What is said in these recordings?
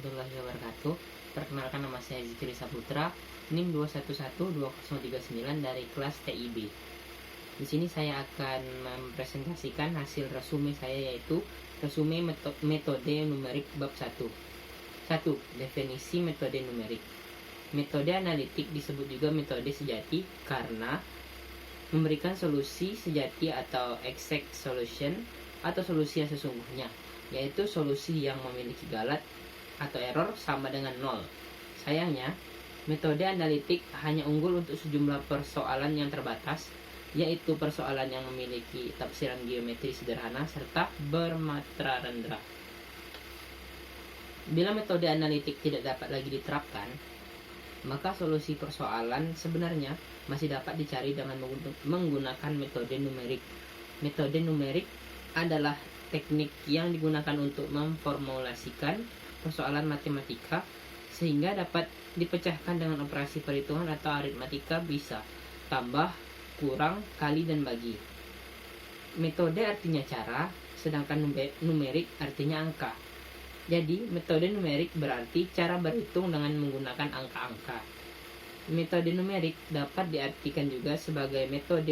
warahmatullahi wabarakatuh. Perkenalkan, nama saya Zikri Saputra, NIM 2112039 dari kelas TIB. Di sini saya akan mempresentasikan hasil resume saya, yaitu resume metode numerik bab 1. 1. Definisi metode numerik. Metode analitik disebut juga metode sejati karena memberikan solusi sejati atau exact solution atau solusi yang sesungguhnya, yaitu solusi yang memiliki galat atau error sama dengan 0. Sayangnya, metode analitik hanya unggul untuk sejumlah persoalan yang terbatas, yaitu persoalan yang memiliki tafsiran geometri sederhana serta bermatra rendah. Bila metode analitik tidak dapat lagi diterapkan, maka solusi persoalan sebenarnya masih dapat dicari dengan menggunakan metode numerik. Metode numerik adalah teknik yang digunakan untuk memformulasikan persoalan matematika sehingga dapat dipecahkan dengan operasi perhitungan atau aritmatika, bisa tambah, kurang, kali, dan bagi. Metode artinya cara, sedangkan numerik artinya angka. Jadi, metode numerik berarti cara berhitung dengan menggunakan angka-angka. Metode numerik dapat diartikan juga sebagai metode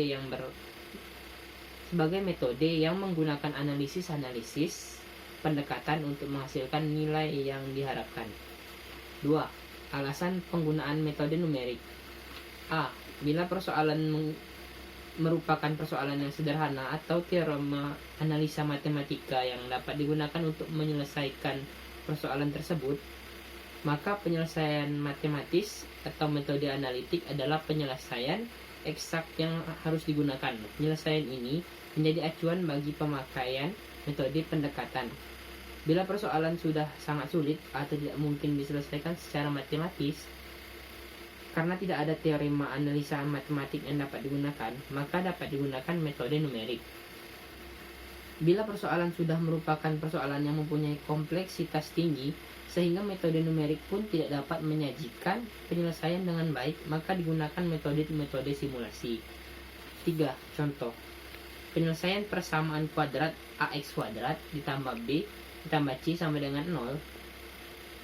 yang menggunakan analisis pendekatan untuk menghasilkan nilai yang diharapkan. 2. Alasan penggunaan metode numerik. A. Bila persoalan merupakan persoalan yang sederhana atau teorema analisa matematika yang dapat digunakan untuk menyelesaikan persoalan tersebut, maka penyelesaian matematis atau metode analitik adalah penyelesaian eksak yang harus digunakan. Penyelesaian ini menjadi acuan bagi pemakaian metode pendekatan. Bila persoalan sudah sangat sulit atau tidak mungkin diselesaikan secara matematis, karena tidak ada teorema analisa matematik yang dapat digunakan, maka dapat digunakan metode numerik. Bila persoalan sudah merupakan persoalan yang mempunyai kompleksitas tinggi, sehingga metode numerik pun tidak dapat menyajikan penyelesaian dengan baik, maka digunakan metode simulasi. 3. Contoh. Penyelesaian persamaan kuadrat AX kuadrat ditambah B ditambah C sama dengan 0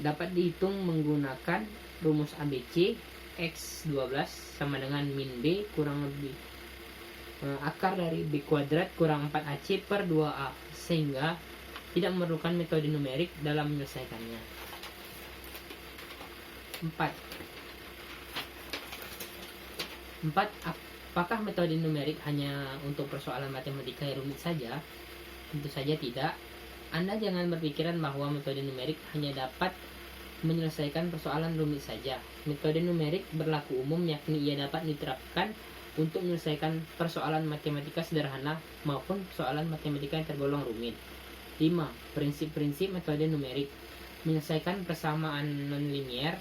dapat dihitung menggunakan rumus ABC. X 12 sama dengan min B kurang lebih akar dari B kuadrat kurang 4AC per 2A, sehingga tidak memerlukan metode numerik dalam menyelesaikannya. 4. Apakah metode numerik hanya untuk persoalan matematika yang rumit saja? Tentu saja tidak. Anda jangan berpikiran bahwa metode numerik hanya dapat menyelesaikan persoalan rumit saja. Metode numerik berlaku umum, yakni ia dapat diterapkan untuk menyelesaikan persoalan matematika sederhana maupun persoalan matematika yang tergolong rumit. 5. Prinsip-prinsip metode numerik. Menyelesaikan persamaan nonlinear,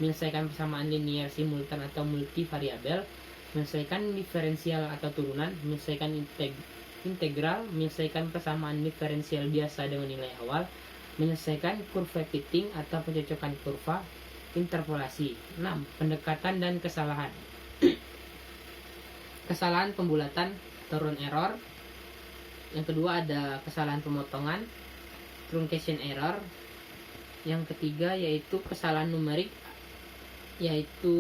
menyelesaikan persamaan linear simultan atau multivariabel, menyelesaikan diferensial atau turunan, menyelesaikan integral, menyelesaikan persamaan diferensial biasa dengan nilai awal, menyelesaikan kurva fitting atau pencocokan kurva, interpolasi. 6. Pendekatan dan kesalahan. Kesalahan pembulatan, turun error. Yang kedua ada kesalahan pemotongan, truncation error. Yang ketiga yaitu kesalahan numerik, yaitu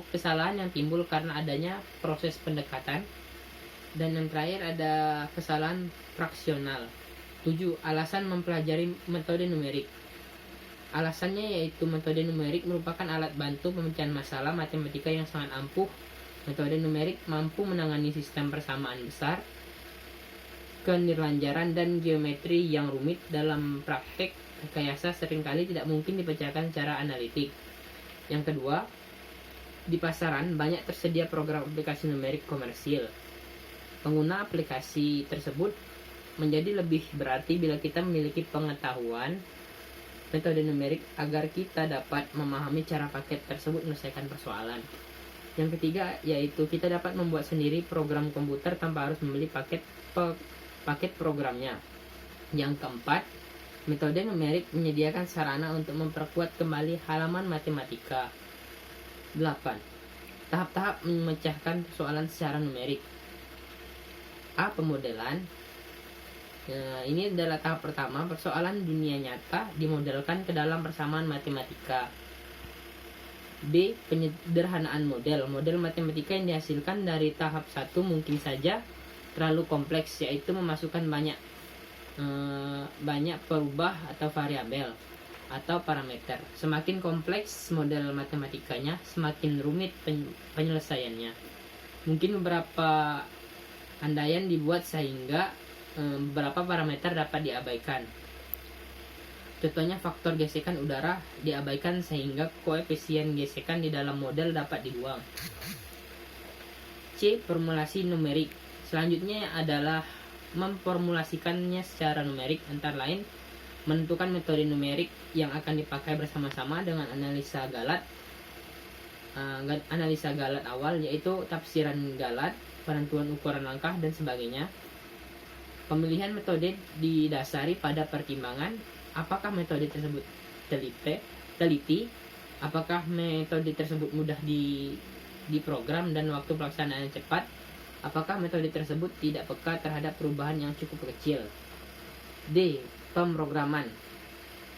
kesalahan yang timbul karena adanya proses pendekatan. Dan yang terakhir ada kesalahan fraksional. 7. Alasan mempelajari metode numerik. Alasannya yaitu metode numerik merupakan alat bantu pemecahan masalah matematika yang sangat ampuh. Metode numerik mampu menangani sistem persamaan besar, kenirlanjaran, dan geometri yang rumit. Dalam praktek, rekayasa seringkali tidak mungkin dipecahkan secara analitik. Yang kedua, di pasaran banyak tersedia program aplikasi numerik komersil. Pengguna aplikasi tersebut menjadi lebih berarti bila kita memiliki pengetahuan metode numerik agar kita dapat memahami cara paket tersebut menyelesaikan persoalan. Yang ketiga yaitu kita dapat membuat sendiri program komputer tanpa harus membeli paket programnya. Yang keempat, metode numerik menyediakan sarana untuk memperkuat kembali halaman matematika. 8. Tahap-tahap memecahkan persoalan secara numerik. A. Pemodelan. Ini adalah tahap pertama, persoalan dunia nyata dimodelkan ke dalam persamaan matematika. B. Penyederhanaan model. Model matematika yang dihasilkan dari tahap 1 mungkin saja terlalu kompleks, yaitu memasukkan banyak perubah atau variabel atau parameter. Semakin kompleks model matematikanya, semakin rumit penyelesaiannya. Mungkin beberapa andaian dibuat sehingga beberapa parameter dapat diabaikan. Contohnya faktor gesekan udara diabaikan sehingga koefisien gesekan di dalam model dapat dibuang. C. Formulasi numerik. Selanjutnya adalah memformulasikannya secara numerik, antara lain menentukan metode numerik yang akan dipakai bersama-sama dengan analisa galat. Analisa galat awal yaitu tafsiran galat, penentuan ukuran langkah dan sebagainya. Pemilihan metode didasari pada pertimbangan apakah metode tersebut teliti, apakah metode tersebut mudah diprogram dan waktu pelaksanaannya cepat, apakah metode tersebut tidak peka terhadap perubahan yang cukup kecil. D. Pemrograman.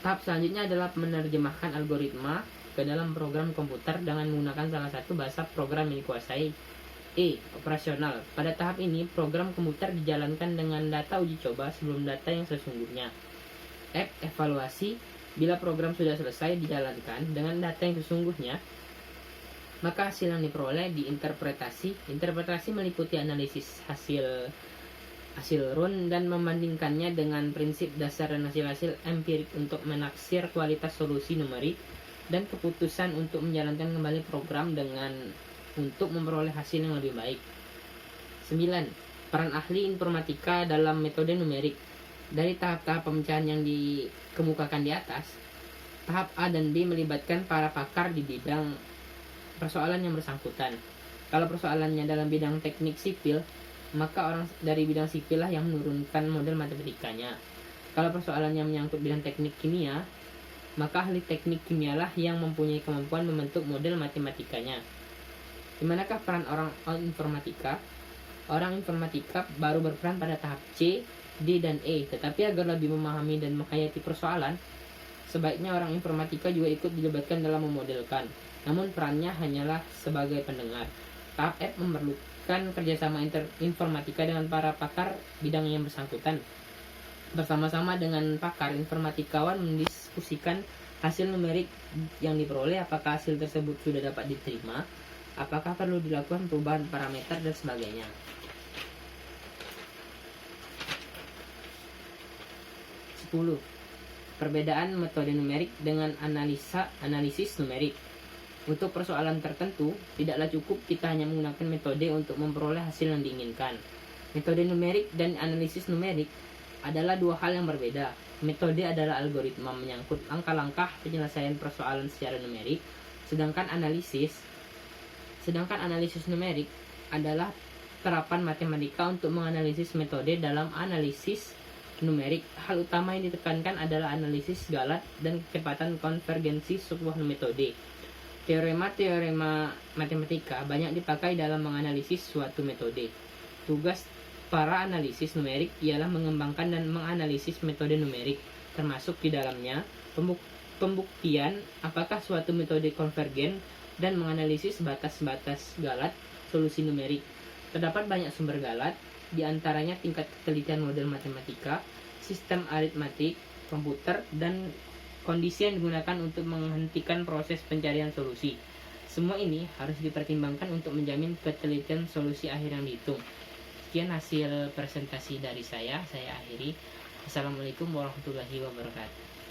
Tahap selanjutnya adalah menerjemahkan algoritma ke dalam program komputer dengan menggunakan salah satu bahasa program yang dikuasai. E. Operasional. Pada tahap ini, program komputer dijalankan dengan data uji coba sebelum data yang sesungguhnya. F. Evaluasi. Bila program sudah selesai dijalankan dengan data yang sesungguhnya, maka hasil yang diperoleh diinterpretasi. Interpretasi meliputi analisis hasil run dan membandingkannya dengan prinsip dasar dan hasil-hasil empirik untuk menaksir kualitas solusi numerik dan keputusan untuk menjalankan kembali program untuk memperoleh hasil yang lebih baik. 9. Peran ahli informatika dalam metode numerik. Dari tahap-tahap pemecahan yang dikemukakan di atas, tahap A dan B melibatkan para pakar di bidang persoalan yang bersangkutan. Kalau persoalannya dalam bidang teknik sipil, maka orang dari bidang sipil lah yang menurunkan model matematikanya. Kalau persoalannya menyangkut bidang teknik kimia, maka ahli teknik kimia lah yang mempunyai kemampuan membentuk model matematikanya. Di manakah peran orang informatika? Orang informatika baru berperan pada tahap C, D, dan E. Tetapi agar lebih memahami dan menghayati persoalan, sebaiknya orang informatika juga ikut dilibatkan dalam memodelkan. Namun perannya hanyalah sebagai pendengar. Tahap F memerlukan kerjasama informatika dengan para pakar bidang yang bersangkutan. Bersama-sama dengan pakar, informatikawan mendiskusikan hasil numerik yang diperoleh, apakah hasil tersebut sudah dapat diterima, apakah perlu dilakukan perubahan parameter dan sebagainya. 10. Perbedaan metode numerik dengan analisis numerik. Untuk persoalan tertentu, tidaklah cukup kita hanya menggunakan metode untuk memperoleh hasil yang diinginkan. Metode numerik dan analisis numerik adalah dua hal yang berbeda. Metode adalah algoritma menyangkut langkah-langkah penyelesaian persoalan secara numerik, sedangkan analisis numerik adalah terapan matematika untuk menganalisis metode dalam analisis numerik. Hal utama yang ditekankan adalah analisis galat dan kecepatan konvergensi sebuah metode. Teorema-teorema matematika banyak dipakai dalam menganalisis suatu metode. Tugas para analisis numerik ialah mengembangkan dan menganalisis metode numerik, termasuk di dalamnya pembuktian apakah suatu metode konvergen dan menganalisis batas-batas galat solusi numerik. Terdapat banyak sumber galat, di antaranya tingkat ketelitian model matematika, sistem aritmatik, komputer, dan kondisi yang digunakan untuk menghentikan proses pencarian solusi. Semua ini harus dipertimbangkan untuk menjamin ketelitian solusi akhir yang dihitung. Sekian hasil presentasi dari saya akhiri. Assalamualaikum warahmatullahi wabarakatuh.